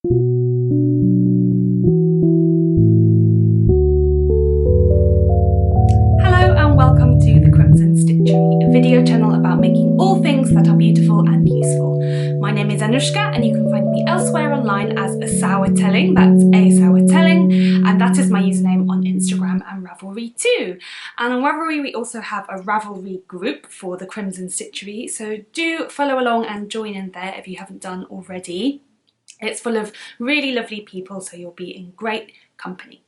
Hello and welcome to the Crimson Stitchery, a video channel about making all things that are beautiful and useful. My name is Anushka and you can find me elsewhere online as A Sour Telling, that's A Sour Telling, and that is my username on Instagram and Ravelry too. And on Ravelry we also have a Ravelry group for the Crimson Stitchery, so do follow along and join in there if you haven't done already. It's full of really lovely people, so you'll be in great company.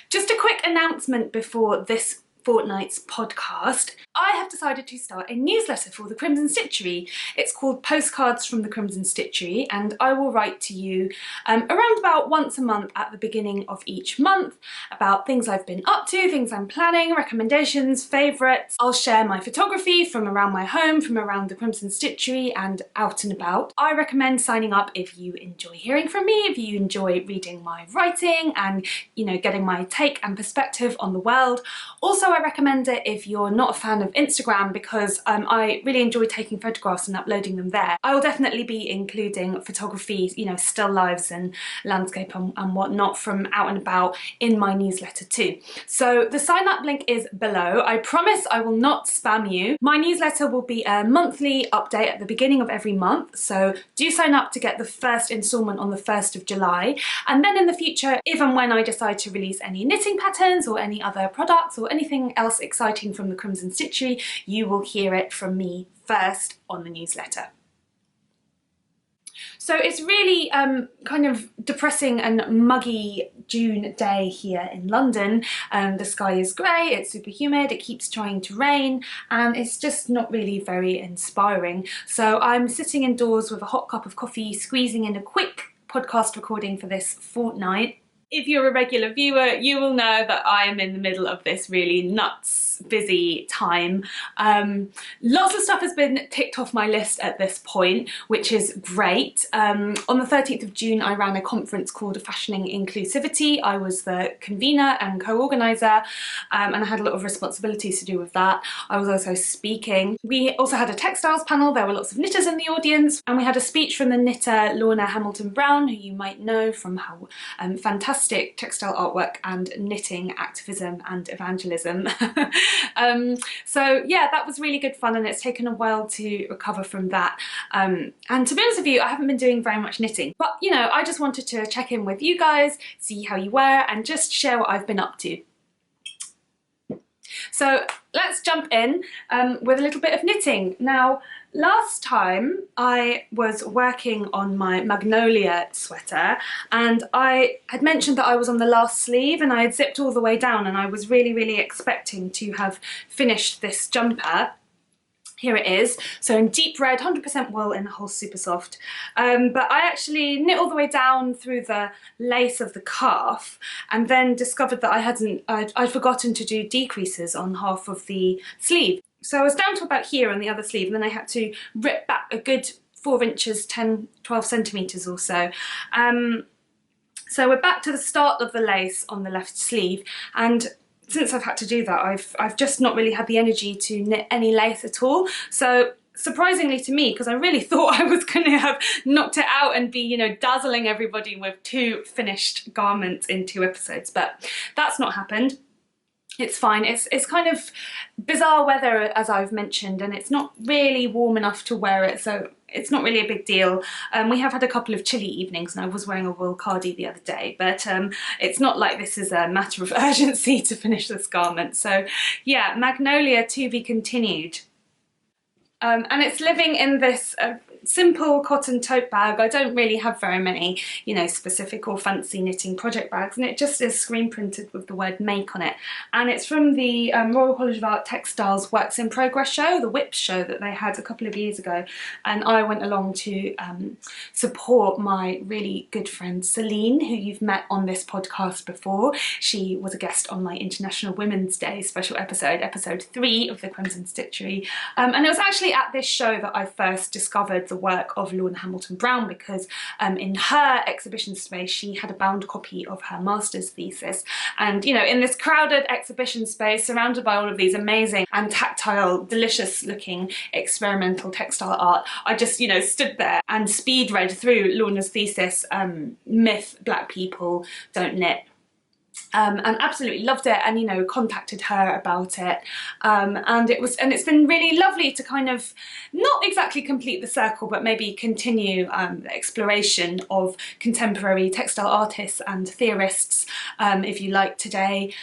Just a quick announcement before this fortnight's podcast. I have decided to start a newsletter for the Crimson Stitchery. It's called Postcards from the Crimson Stitchery, and I will write to you around about once a month at the beginning of each month about things I've been up to, things I'm planning, recommendations, favourites. I'll share my photography from around my home, from around the Crimson Stitchery and out and about. I recommend signing up if you enjoy hearing from me, if you enjoy reading my writing and, you know, getting my take and perspective on the world. Also, I recommend it if you're not a fan of Instagram, because I really enjoy taking photographs and uploading them there. I will definitely be including photography, you know, still lives and landscape and whatnot from out and about in my newsletter too. So the sign up link is below. I promise I will not spam you. My newsletter will be a monthly update at the beginning of every month, so do sign up to get the first instalment on the 1st of July. And then in the future, if and when I decide to release any knitting patterns or any other products or anything else exciting from the Crimson Stitchery, you will hear it from me first on the newsletter. So it's really kind of depressing and muggy June day here in London. The sky is grey, it's super humid, it keeps trying to rain, and it's just not really very inspiring. So I'm sitting indoors with a hot cup of coffee, squeezing in a quick podcast recording for this fortnight. If you're a regular viewer, you will know that I am in the middle of this really nuts, busy time. Lots of stuff has been ticked off my list at this point, which is great. On the 13th of June, I ran a conference called Fashioning Inclusivity. I was the convener and co-organiser, and I had a lot of responsibilities to do with that. I was also speaking. We also had a textiles panel. There were lots of knitters in the audience, and we had a speech from the knitter Lorna Hamilton-Brown, who you might know from her fantastic textile artwork and knitting activism and evangelism. So yeah, that was really good fun, and it's taken a while to recover from that. And to be honest with you, I haven't been doing very much knitting, but you know, I just wanted to check in with you guys, see how you were, and just share what I've been up to. So let's jump in with a little bit of knitting. Now, last time I was working on my Magnolia sweater, and I had mentioned that I was on the last sleeve and I had zipped all the way down, and I was really expecting to have finished this jumper. Here it is, so in deep red, 100% wool in the whole super soft. But I actually knit all the way down through the lace of the calf, and then discovered that I'd forgotten to do decreases on half of the sleeve. So I was down to about here on the other sleeve, and then I had to rip back a good 4 inches, 10-12 centimetres or so. So we're back to the start of the lace on the left sleeve, and since I've had to do that, I've just not really had the energy to knit any lace at all. So surprisingly to me, because I really thought I was going to have knocked it out and be, you know, dazzling everybody with 2 finished garments in 2 episodes, but that's not happened. It's fine. It's kind of bizarre weather, as I've mentioned, and it's not really warm enough to wear it, so it's not really a big deal. We have had a couple of chilly evenings, and I was wearing a wool cardi the other day, but it's not like this is a matter of urgency to finish this garment. So yeah, Magnolia to be continued. And it's living in this simple cotton tote bag. I don't really have very many, you know, specific or fancy knitting project bags, and it just is screen printed with the word make on it. And it's from the Royal College of Art Textiles Works in Progress show, the WIPS show that they had a couple of years ago. And I went along to support my really good friend Celine, who you've met on this podcast before. She was a guest on my International Women's Day special episode 3 of the Crimson Stitchery. And it was actually at this show that I first discovered the the work of Lorna Hamilton Brown, because in her exhibition space she had a bound copy of her master's thesis, and you know, in this crowded exhibition space surrounded by all of these amazing and tactile, delicious looking experimental textile art, I just, you know, stood there and speed read through Lorna's thesis, Myth Black People Don't Knit. And absolutely loved it, and you know, contacted her about it, and it's been really lovely to kind of not exactly complete the circle, but maybe continue the exploration of contemporary textile artists and theorists, if you like, today,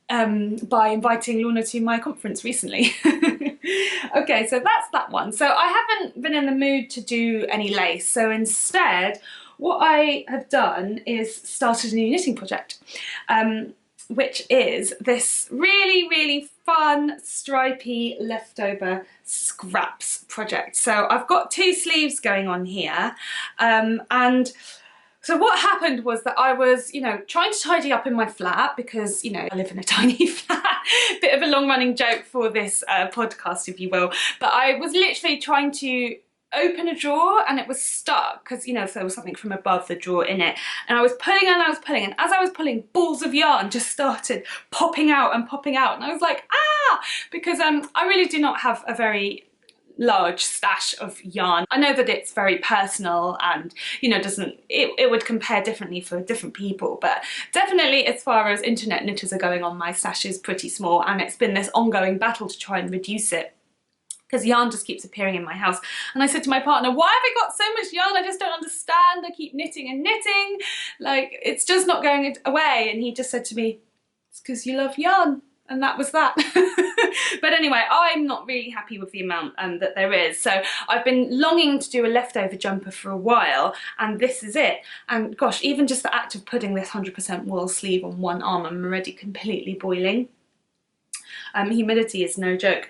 by inviting Lorna to my conference recently. Okay, so that's that one. So I haven't been in the mood to do any lace, so instead what I have done is started a new knitting project, which is this really, really fun, stripy leftover scraps project. So I've got 2 sleeves going on here, and so what happened was that I was, you know, trying to tidy up in my flat because, you know, I live in a tiny flat. Bit of a long-running joke for this podcast, if you will, but I was literally trying to open a drawer and it was stuck because, you know, there was something from above the drawer in it, and I was pulling and I was pulling, and as I was pulling, balls of yarn just started popping out, and I was like, ah, because I really do not have a very large stash of yarn. I know that it's very personal and, you know, it would compare differently for different people, but definitely as far as internet knitters are going on, my stash is pretty small, and it's been this ongoing battle to try and reduce it, because yarn just keeps appearing in my house. And I said to my partner, why have I got so much yarn? I just don't understand. I keep knitting and knitting, like it's just not going away. And he just said to me, it's because you love yarn. And that was that. But anyway, I'm not really happy with the amount that there is. So I've been longing to do a leftover jumper for a while, and this is it. And gosh, even just the act of putting this 100% wool sleeve on one arm, I'm already completely boiling. Humidity is no joke.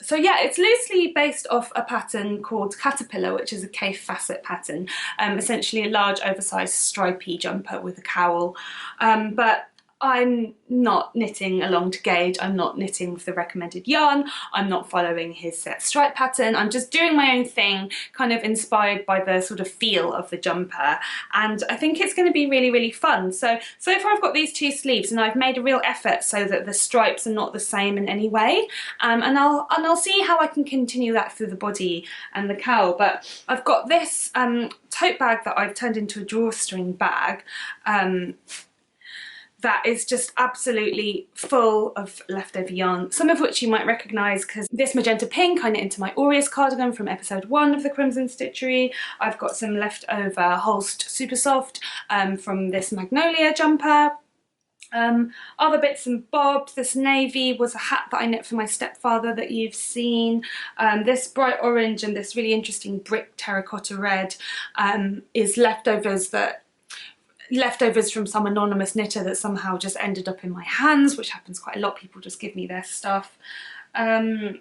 So yeah, it's loosely based off a pattern called Caterpillar, which is a Kaffe Fasset pattern, essentially a large oversized stripy jumper with a cowl. But I'm not knitting along to gauge, I'm not knitting with the recommended yarn, I'm not following his set stripe pattern, I'm just doing my own thing, kind of inspired by the sort of feel of the jumper, and I think it's going to be really, really fun. So far I've got these 2 sleeves, and I've made a real effort so that the stripes are not the same in any way, and I'll see how I can continue that through the body and the cowl. But I've got this tote bag that I've turned into a drawstring bag, that is just absolutely full of leftover yarn, some of which you might recognise because this magenta pink I knit into my Aureus cardigan from episode 1 of the Crimson Stitchery. I've got some leftover Holst Super Soft from this Magnolia jumper. Other bits and bobs. This navy was a hat that I knit for my stepfather that you've seen. This bright orange and this really interesting brick terracotta red is leftovers from some anonymous knitter that somehow just ended up in my hands, which happens quite a lot. People just give me their stuff. What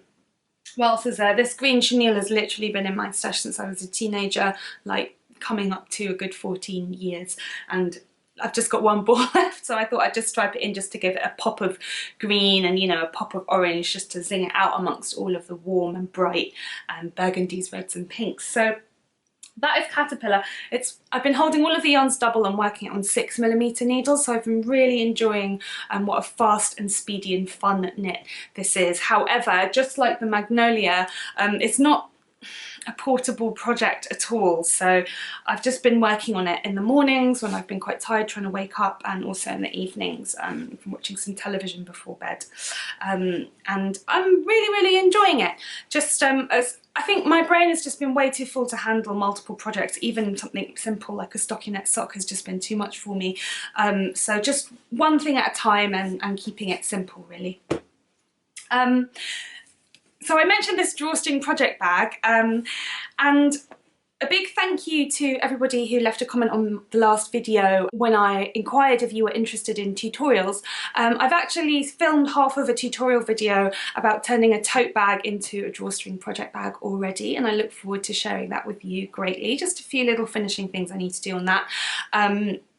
else is there? This green chenille has literally been in my stash since I was a teenager, like coming up to a good 14 years, and I've just got one ball left, so I thought I'd just stripe it in just to give it a pop of green and, you know, a pop of orange, just to zing it out amongst all of the warm and bright burgundies, reds and pinks. So that is Caterpillar. I've been holding all of the yarns double and working on 6mm needles, so I've been really enjoying what a fast and speedy and fun knit this is. However, just like the Magnolia, it's not a portable project at all, so I've just been working on it in the mornings when I've been quite tired trying to wake up, and also in the evenings from watching some television before bed, and I'm really enjoying it. Just as I think my brain has just been way too full to handle multiple projects. Even something simple like a stockinette sock has just been too much for me, so just one thing at a time and keeping it simple, really. So I mentioned this drawstring project bag, and a big thank you to everybody who left a comment on the last video when I inquired if you were interested in tutorials. I've actually filmed half of a tutorial video about turning a tote bag into a drawstring project bag already, and I look forward to sharing that with you greatly. Just a few little finishing things I need to do on that.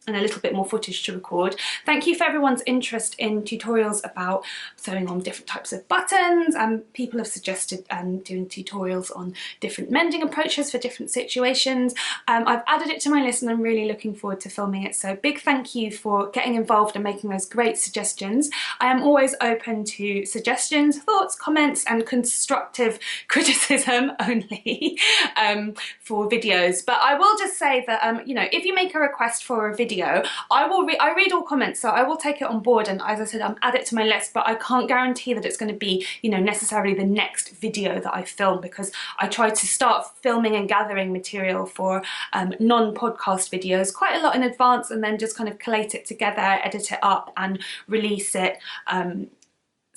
and a little bit more footage to record. Thank you for everyone's interest in tutorials about sewing on different types of buttons, and people have suggested doing tutorials on different mending approaches for different situations. I've added it to my list and I'm really looking forward to filming it, so big thank you for getting involved and making those great suggestions. I am always open to suggestions, thoughts, comments and constructive criticism only for videos. But I will just say that you know, if you make a request for a video, I read all comments, so I will take it on board, and as I said, add it to my list, but I can't guarantee that it's going to be, you know, necessarily the next video that I film, because I try to start filming and gathering material for non-podcast videos quite a lot in advance, and then just kind of collate it together, edit it up and release it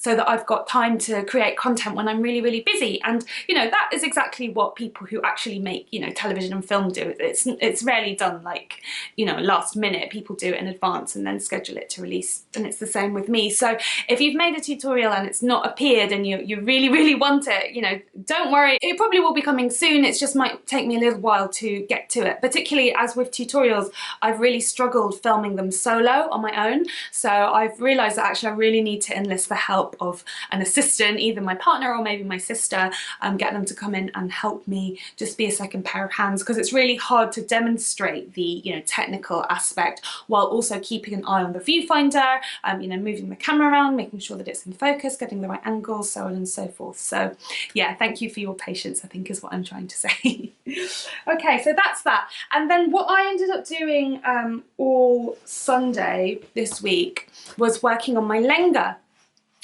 so that I've got time to create content when I'm really, really busy. And, you know, that is exactly what people who actually make, you know, television and film do. It's rarely done like, you know, last minute. People do it in advance and then schedule it to release. And it's the same with me. So if you've made a tutorial and it's not appeared and you really, really want it, you know, don't worry. It probably will be coming soon. It just might take me a little while to get to it. Particularly as with tutorials, I've really struggled filming them solo on my own. So I've realized that actually I really need to enlist the help of an assistant, either my partner or maybe my sister, get them to come in and help me just be a second pair of hands, because it's really hard to demonstrate the, you know, technical aspect while also keeping an eye on the viewfinder, you know, moving the camera around, making sure that it's in focus, getting the right angles, so on and so forth. So yeah, thank you for your patience, I think is what I'm trying to say. Okay, so that's that. And then what I ended up doing all Sunday this week was working on my lehenga,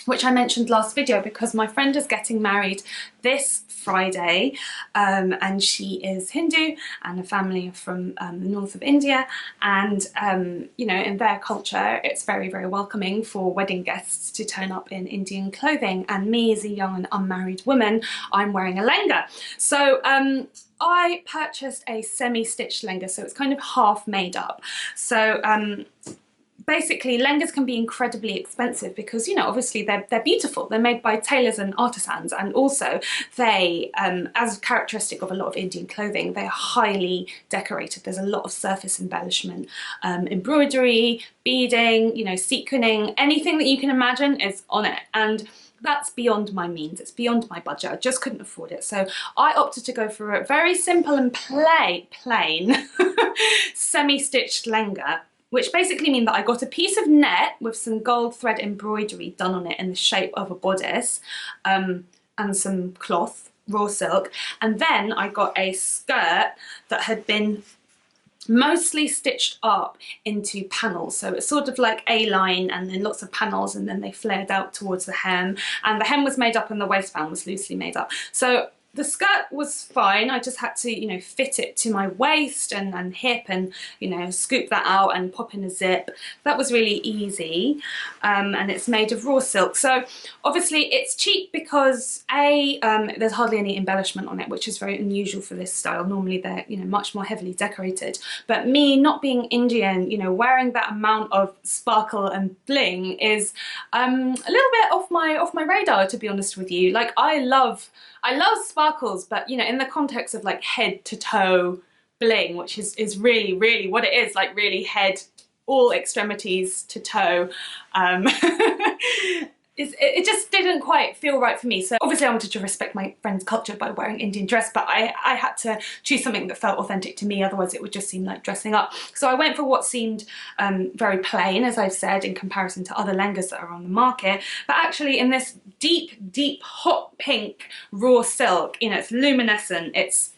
which I mentioned last video, because my friend is getting married this Friday, and she is Hindu and a family from the north of India, and you know, in their culture it's very, very welcoming for wedding guests to turn up in Indian clothing, and me as a young and unmarried woman, I'm wearing a lehenga. So I purchased a semi-stitched lehenga, so it's kind of half made up. So basically, lehengas can be incredibly expensive because, you know, obviously they're beautiful. They're made by tailors and artisans, and also they, as characteristic of a lot of Indian clothing, they're highly decorated. There's a lot of surface embellishment, embroidery, beading, you know, sequining, anything that you can imagine is on it. And that's beyond my means, it's beyond my budget, I just couldn't afford it. So I opted to go for a very simple and plain semi-stitched lehenga, which basically means that I got a piece of net with some gold thread embroidery done on it in the shape of a bodice, and some cloth, raw silk, and then I got a skirt that had been mostly stitched up into panels, so it's sort of like A-line and then lots of panels, and then they flared out towards the hem, and the hem was made up and the waistband was loosely made up. So the skirt was fine, I just had to, you know, fit it to my waist and hip, and, you know, scoop that out and pop in a zip. That was really easy, and it's made of raw silk. So obviously it's cheap because there's hardly any embellishment on it, which is very unusual for this style. Normally they're, you know, much more heavily decorated. But me not being Indian, you know, wearing that amount of sparkle and bling is a little bit off my radar, to be honest with you. Like, I love sparkles, but, you know, in the context of like head to toe bling, which is really, really what it is, like really head, all extremities to toe, it just didn't quite feel right for me. So obviously I wanted to respect my friend's culture by wearing Indian dress, but I had to choose something that felt authentic to me, otherwise it would just seem like dressing up. So I went for what seemed very plain, as I've said, in comparison to other lehengas that are on the market, but actually in this deep, deep hot pink raw silk, you know, it's luminescent, it's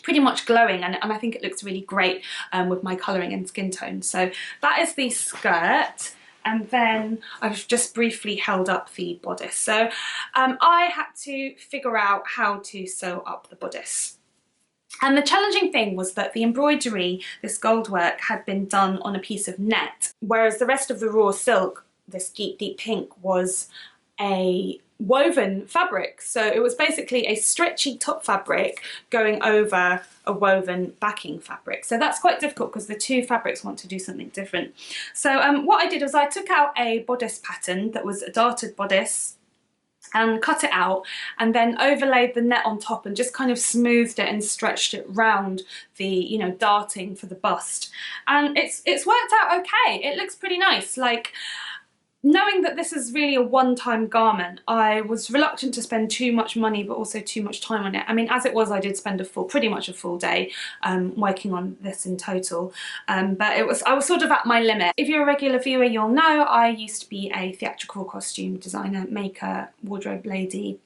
pretty much glowing, and I think it looks really great with my colouring and skin tone. So that is the skirt. And then I've just briefly held up the bodice. So I had to figure out how to sew up the bodice. And the challenging thing was that the embroidery, this gold work, had been done on a piece of net, whereas the rest of the raw silk, this deep, deep pink, was a woven fabric. So it was basically a stretchy top fabric going over a woven backing fabric. So that's quite difficult because the two fabrics want to do something different. So what I did was I took out a bodice pattern that was a darted bodice, and cut it out, and then overlaid the net on top and just kind of smoothed it and stretched it round the, you know, darting for the bust. And it's worked out okay. It looks pretty nice. Like, knowing that this is really a one-time garment, I was reluctant to spend too much money but also too much time on it. I mean, as it was, I did spend pretty much a full day working on this in total, but I was sort of at my limit. If you're a regular viewer, you'll know I used to be a theatrical costume designer, maker, wardrobe lady,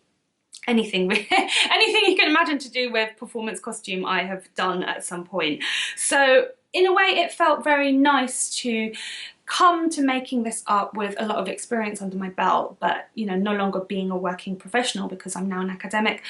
anything anything you can imagine to do with performance costume I have done at some point. So in a way it felt very nice to come to making this up with a lot of experience under my belt, but, you know, no longer being a working professional because I'm now an academic.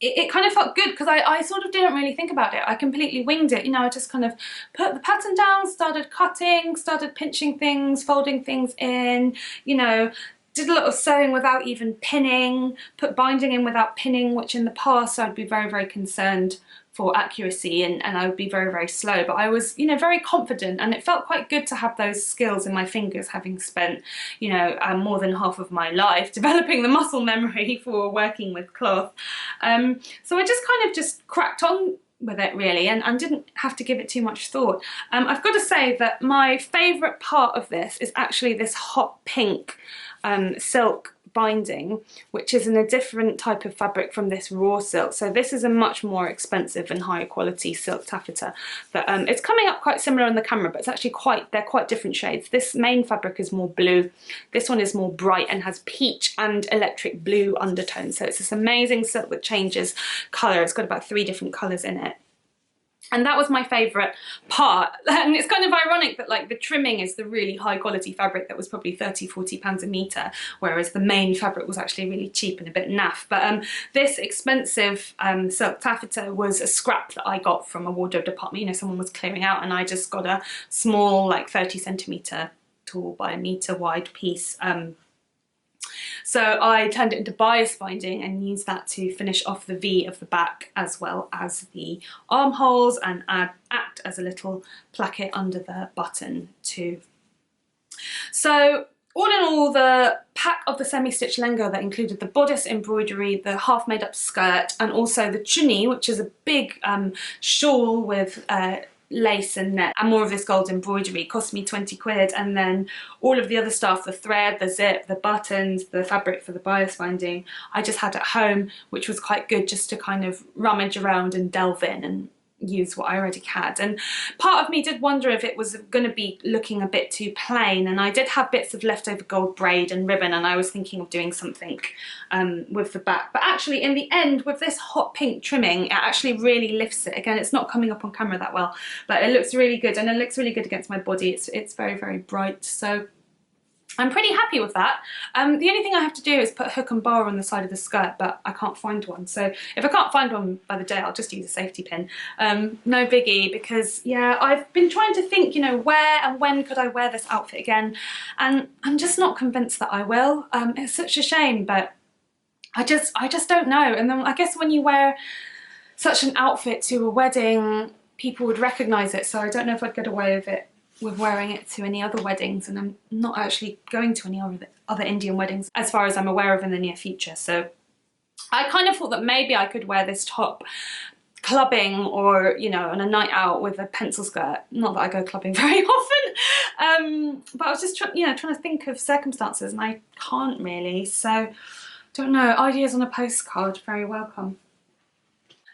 It kind of felt good because I sort of didn't really think about it. I completely winged it. You know, I just kind of put the pattern down, started cutting, started pinching things, folding things in, you know, did a lot of sewing without even pinning, put binding in without pinning, which in the past I'd be very, very concerned for accuracy and I would be very, very slow, but I was, you know, very confident, and it felt quite good to have those skills in my fingers, having spent, you know, more than half of my life developing the muscle memory for working with cloth. So I just kind of just cracked on with it really, and didn't have to give it too much thought. I've got to say that my favourite part of this is actually this hot pink silk binding, which is in a different type of fabric from this raw silk. So this is a much more expensive and higher quality silk taffeta, but it's coming up quite similar on the camera, but it's actually they're quite different shades. This main fabric is more blue, this one is more bright and has peach and electric blue undertones. So it's this amazing silk that changes colour. It's got about 3 different colours in it. And that was my favourite part. And it's kind of ironic that like the trimming is the really high quality fabric that was probably £30–40 a metre, whereas the main fabric was actually really cheap and a bit naff. But this expensive silk taffeta was a scrap that I got from a wardrobe department. You know, someone was clearing out and I just got a small, like 30cm tall by a metre wide piece. So I turned it into bias binding and used that to finish off the V of the back as well as the armholes, and act as a little placket under the button too. So all in all, the pack of the semi-stitch lehenga that included the bodice embroidery, the half made up skirt, and also the choli, which is a big shawl with lace and net and more of this gold embroidery, cost me 20 quid, and then all of the other stuff, the thread, the zip, the buttons, the fabric for the bias binding, I just had at home, which was quite good just to kind of rummage around and delve in and use what I already had. And part of me did wonder if it was going to be looking a bit too plain, and I did have bits of leftover gold braid and ribbon, and I was thinking of doing something with the back, but actually in the end with this hot pink trimming it actually really lifts it. Again, it's not coming up on camera that well, but it looks really good, and it looks really good against my body. It's very, very bright, so I'm pretty happy with that. The only thing I have to do is put a hook and bar on the side of the skirt, but I can't find one. So if I can't find one by the day, I'll just use a safety pin. No biggie, because yeah, I've been trying to think, you know, where and when could I wear this outfit again? And I'm just not convinced that I will. It's such a shame, but I just don't know. And then I guess when you wear such an outfit to a wedding, people would recognise it. So I don't know if I'd get away with it with wearing it to any other weddings, and I'm not actually going to any other Indian weddings as far as I'm aware of in the near future. So I kind of thought that maybe I could wear this top clubbing, or, you know, on a night out with a pencil skirt. Not that I go clubbing very often, but I was just trying to think of circumstances, and I can't really. So don't know, ideas on a postcard, very welcome.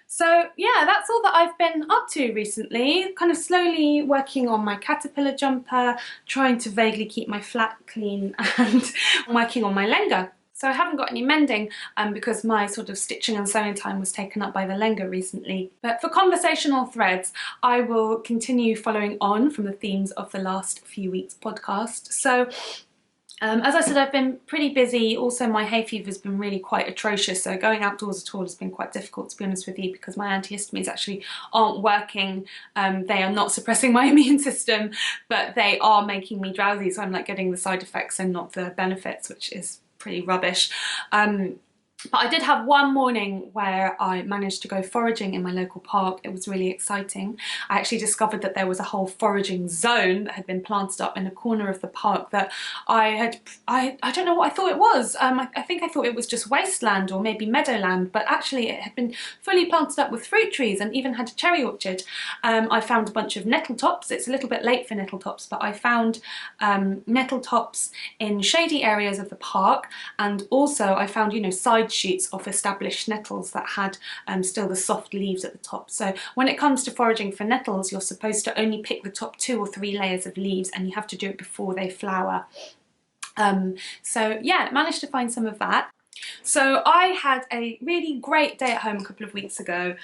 So yeah, that's all that I've been up to recently. Kind of slowly working on my caterpillar jumper, trying to vaguely keep my flat clean, and working on my lehenga. So I haven't got any mending because my sort of stitching and sewing time was taken up by the lehenga recently. But for conversational threads, I will continue following on from the themes of the last few weeks' podcast. So as I said, I've been pretty busy. Also, my hay fever's been really quite atrocious, so going outdoors at all has been quite difficult, to be honest with you, because my antihistamines actually aren't working. They are not suppressing my immune system, but they are making me drowsy, so I'm like getting the side effects and not the benefits, which is pretty rubbish. But I did have one morning where I managed to go foraging in my local park. It was really exciting. I actually discovered that there was a whole foraging zone that had been planted up in a corner of the park that I don't know what I thought it was. I think I thought it was just wasteland or maybe meadowland, but actually it had been fully planted up with fruit trees and even had a cherry orchard. I found a bunch of nettle tops. It's a little bit late for nettle tops, but I found nettle tops in shady areas of the park, and also I found, you know, side shoots of established nettles that had still the soft leaves at the top. So when it comes to foraging for nettles, you're supposed to only pick the top 2 or 3 layers of leaves, and you have to do it before they flower. So yeah, managed to find some of that. So I had a really great day at home a couple of weeks ago,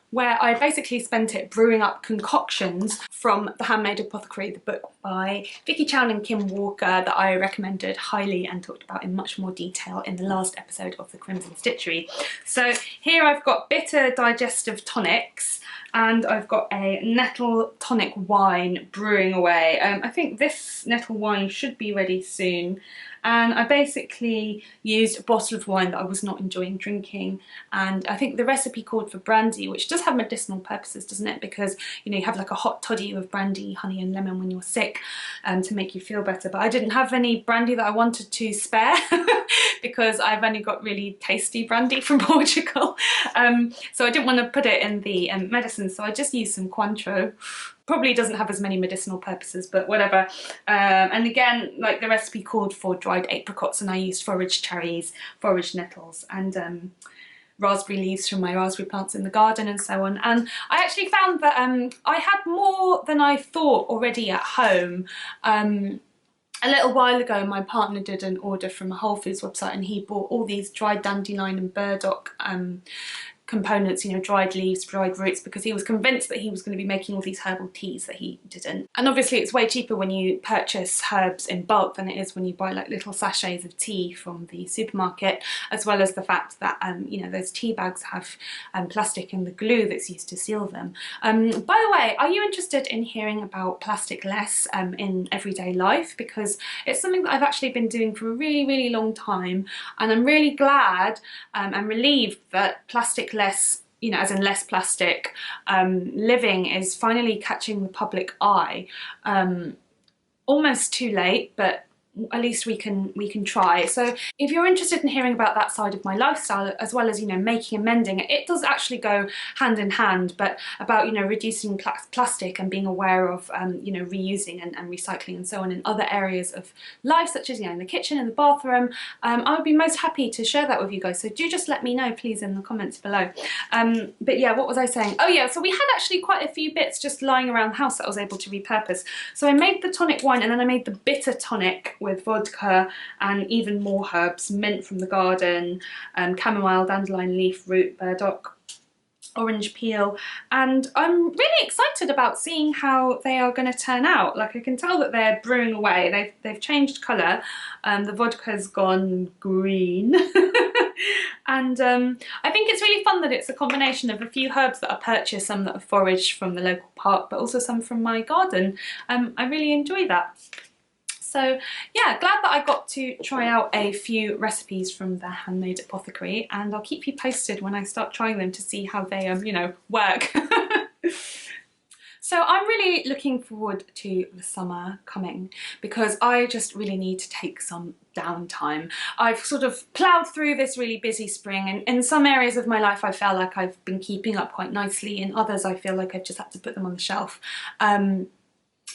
where I basically spent it brewing up concoctions from The Handmade Apothecary, the book by Vicky Chown and Kim Walker that I recommended highly and talked about in much more detail in the last episode of the Crimson Stitchery. So here I've got bitter digestive tonics, and I've got a nettle tonic wine brewing away. I think this nettle wine should be ready soon. And I basically used a bottle of wine that I was not enjoying drinking, and I think the recipe called for brandy, which does have medicinal purposes, doesn't it? Because, you know, you have like a hot toddy with brandy, honey and lemon when you're sick, to make you feel better. But I didn't have any brandy that I wanted to spare because I've only got really tasty brandy from Portugal. So I didn't want to put it in the medicine, so I just used some Cointreau. Probably doesn't have as many medicinal purposes, but whatever. And again, like the recipe called for dried apricots, and I used foraged cherries, foraged nettles, and raspberry leaves from my raspberry plants in the garden and so on. And I actually found that I had more than I thought already at home. A little while ago, my partner did an order from a Whole Foods website, and he bought all these dried dandelion and burdock components, you know, dried leaves, dried roots, because he was convinced that he was going to be making all these herbal teas that he didn't. And obviously it's way cheaper when you purchase herbs in bulk than it is when you buy like little sachets of tea from the supermarket, as well as the fact that you know, those tea bags have plastic in the glue that's used to seal them. By the way, are you interested in hearing about plastic less in everyday life? Because it's something that I've actually been doing for a really long time, and I'm really glad and relieved that plastic less, you know, as in less plastic living is finally catching the public eye. Almost too late, but at least we can try. So if you're interested in hearing about that side of my lifestyle, as well as, you know, making and mending, it does actually go hand in hand, but about, you know, reducing plastic and being aware of you know, reusing and recycling and so on in other areas of life, such as, you know, in the kitchen, in the bathroom, I would be most happy to share that with you guys. So do just let me know, please, in the comments below. But yeah, what was I saying? Oh yeah, so we had actually quite a few bits just lying around the house that I was able to repurpose. So I made the tonic wine, and then I made the bitter tonic with vodka and even more herbs, mint from the garden, chamomile, dandelion leaf, root, burdock, orange peel, and I'm really excited about seeing how they are going to turn out. Like, I can tell that they're brewing away. They've changed colour. The vodka's gone green. And I think it's really fun that it's a combination of a few herbs that I purchased, some that are foraged from the local park, but also some from my garden. I really enjoy that. So yeah, glad that I got to try out a few recipes from the Handmade Apothecary, and I'll keep you posted when I start trying them to see how they you know, work. So I'm really looking forward to the summer coming, because I just really need to take some downtime. I've sort of ploughed through this really busy spring, and in some areas of my life I feel like I've been keeping up quite nicely, in others I feel like I've just had to put them on the shelf.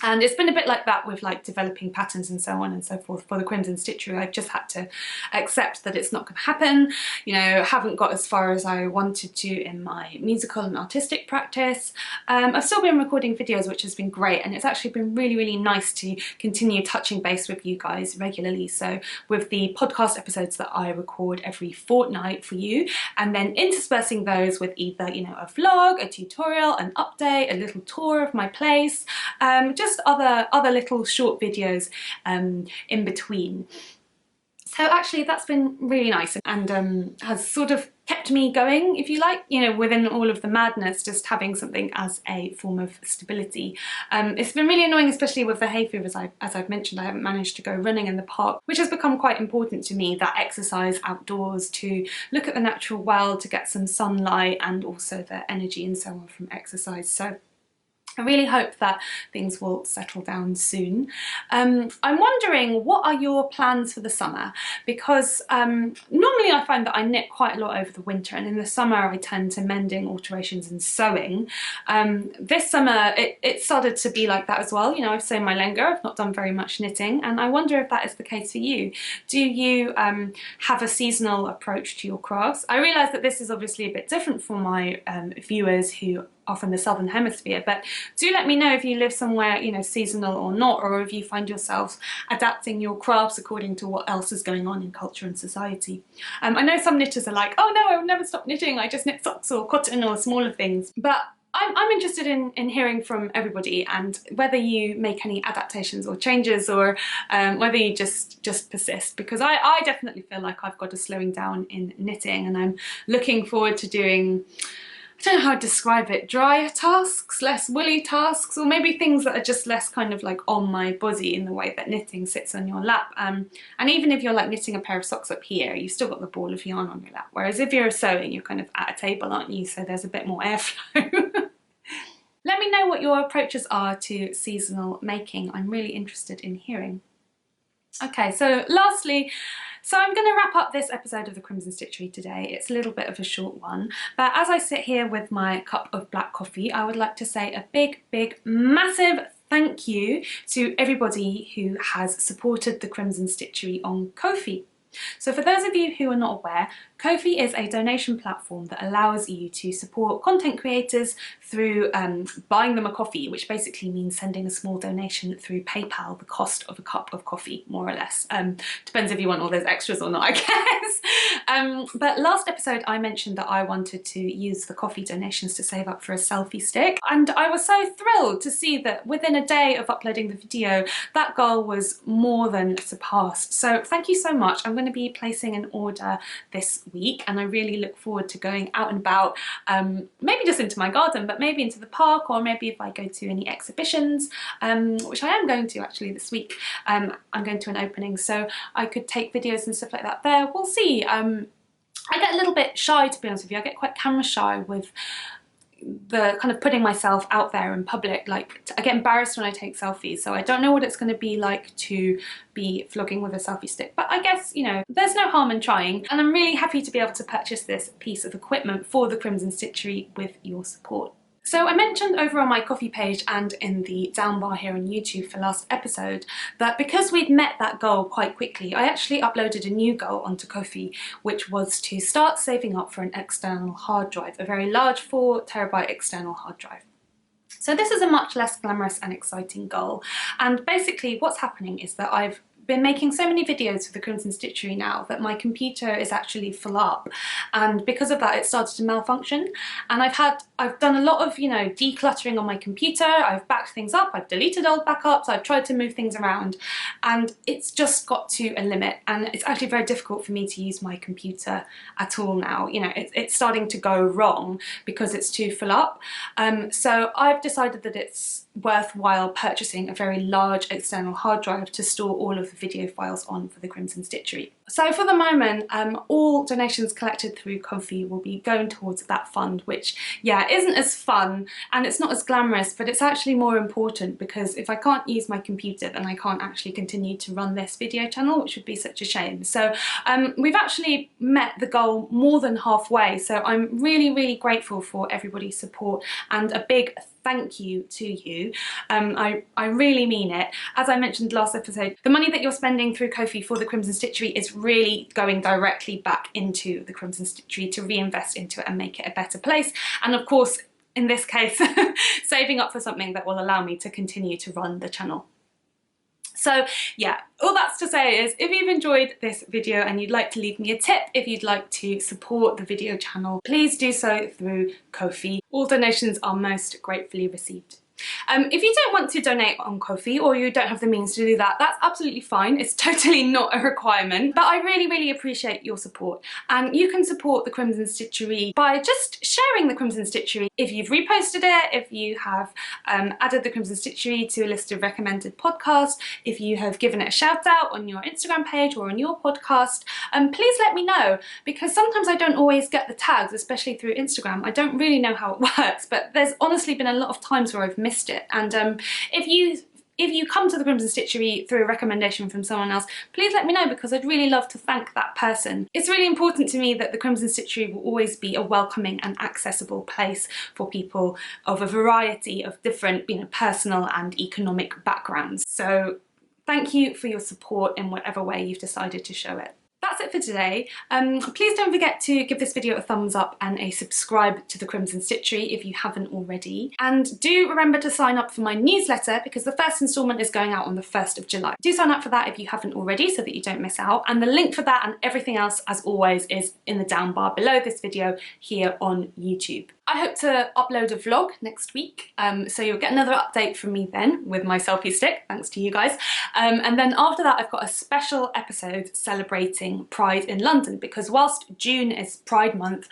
And it's been a bit like that with like developing patterns and so on and so forth for the Crimson Stitchery. I've just had to accept that it's not going to happen. You know, haven't got as far as I wanted to in my musical and artistic practice. I've still been recording videos, which has been great, and it's actually been really nice to continue touching base with you guys regularly. So with the podcast episodes that I record every fortnight for you, and then interspersing those with either, you know, a vlog, a tutorial, an update, a little tour of my place, just other little short videos in between. So actually that's been really nice, and has sort of kept me going, if you like, you know, within all of the madness, just having something as a form of stability. It's been really annoying, especially with the hay fever, as I've mentioned. I haven't managed to go running in the park, which has become quite important to me, that exercise outdoors, to look at the natural world, to get some sunlight, and also the energy and so on from exercise. So I really hope that things will settle down soon. I'm wondering, what are your plans for the summer? Because normally I find that I knit quite a lot over the winter, and in the summer I tend to mending, alterations and sewing. This summer it started to be like that as well. You know, I've sewn my lehenga, I've not done very much knitting, and I wonder if that is the case for you. Do you have a seasonal approach to your crafts? I realise that this is obviously a bit different for my viewers who are from the southern hemisphere, but do let me know if you live somewhere, you know, seasonal or not, or if you find yourselves adapting your crafts according to what else is going on in culture and society. I know some knitters are like, oh no, I would never stop knitting, I just knit socks or cotton or smaller things, but I'm interested in hearing from everybody, and whether you make any adaptations or changes, or whether you just persist, because I definitely feel like I've got a slowing down in knitting, and I'm looking forward to doing, I don't know how to describe it, drier tasks, less woolly tasks, or maybe things that are just less kind of like on my body in the way that knitting sits on your lap. And even if you're like knitting a pair of socks up here, you've still got the ball of yarn on your lap. Whereas if you're sewing, you're kind of at a table, aren't you? So there's a bit more airflow. Let me know what your approaches are to seasonal making. I'm really interested in hearing. Okay, so lastly, I'm going to wrap up this episode of the Crimson Stitchery today. It's a little bit of a short one, but as I sit here with my cup of black coffee, I would like to say a big, massive thank you to everybody who has supported the Crimson Stitchery on Kaffe. So for those of you who are not aware, Kaffe is a donation platform that allows you to support content creators through buying them a coffee, which basically means sending a small donation through PayPal, the cost of a cup of coffee, more or less. Depends if you want all those extras or not, I guess. But last episode I mentioned that I wanted to use the coffee donations to save up for a selfie stick, and I was so thrilled to see that within a day of uploading the video, that goal was more than surpassed. So thank you so much. I'm going to be placing an order this week, and I really look forward to going out and about, maybe just into my garden, but maybe into the park, or maybe if I go to any exhibitions, which I am going to actually this week. I'm going to an opening, so I could take videos and stuff like that there. We'll see. I get a little bit shy, to be honest with you. I get quite camera shy with the kind of putting myself out there in public. Like, I get embarrassed when I take selfies, so I don't know what it's going to be like to be vlogging with a selfie stick, but I guess, you know, there's no harm in trying, and I'm really happy to be able to purchase this piece of equipment for the Crimson Stitchery with your support. So I mentioned over on my Kaffe page and in the down bar here on YouTube for last episode that because we'd met that goal quite quickly, I actually uploaded a new goal onto Kaffe, which was to start saving up for an external hard drive, a very large 4 TB external hard drive. So this is a much less glamorous and exciting goal, and basically what's happening is that I've been making so many videos for the Crimson Stitchery now that my computer is actually full up, and because of that it started to malfunction, and I've done a lot of, you know, decluttering on my computer. I've backed things up, I've deleted old backups, I've tried to move things around, and it's just got to a limit, and it's actually very difficult for me to use my computer at all now. You know, it's starting to go wrong because it's too full up. So I've decided that it's worthwhile purchasing a very large external hard drive to store all of the video files on for the Crimson Stitchery. So for the moment, all donations collected through Kaffe will be going towards that fund, which, yeah, isn't as fun and it's not as glamorous, but it's actually more important, because if I can't use my computer, then I can't actually continue to run this video channel, which would be such a shame. So we've actually met the goal more than halfway, so I'm really grateful for everybody's support, and a big thank you to you. I really mean it. As I mentioned last episode, the money that you're spending through Kaffe for the Crimson Stitchery is really going directly back into the Crimson Stitchery to reinvest into it and make it a better place. And of course, in this case, saving up for something that will allow me to continue to run the channel. So yeah, all that's to say is, if you've enjoyed this video and you'd like to leave me a tip, if you'd like to support the video channel, please do so through Kaffe. All donations are most gratefully received. If you don't want to donate on Kaffe, or you don't have the means to do that, that's absolutely fine. It's totally not a requirement, but I really appreciate your support. And you can support the Crimson Stitchery by just sharing the Crimson Stitchery. If you've reposted it, if you have added the Crimson Stitchery to a list of recommended podcasts, if you have given it a shout out on your Instagram page or on your podcast, please let me know, because sometimes I don't always get the tags, especially through Instagram. I don't really know how it works, but there's honestly been a lot of times where I've missed it. And if you come to the Crimson Stitchery through a recommendation from someone else, please let me know, because I'd really love to thank that person. It's really important to me that the Crimson Stitchery will always be a welcoming and accessible place for people of a variety of different, personal and economic backgrounds. So thank you for your support in whatever way you've decided to show it. That's it for today. Please don't forget to give this video a thumbs up and a subscribe to the Crimson Stitchery if you haven't already. And do remember to sign up for my newsletter, because the first instalment is going out on the 1st of July. Do sign up for that if you haven't already, so that you don't miss out. And the link for that and everything else, as always, is in the down bar below this video here on YouTube. I hope to upload a vlog next week, so you'll get another update from me then with my selfie stick, thanks to you guys. And then after that I've got a special episode celebrating Pride in London, because whilst June is Pride month,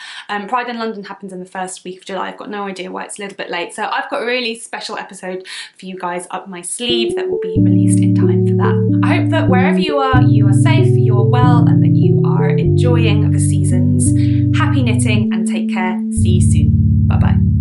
Pride in London happens in the first week of July. I've got no idea why it's a little bit late, so I've got a really special episode for you guys up my sleeve that will be released in time for that. I hope that wherever you are safe, you are well, and that you are enjoying the seasons. Happy knitting and take care. See you soon. Bye bye.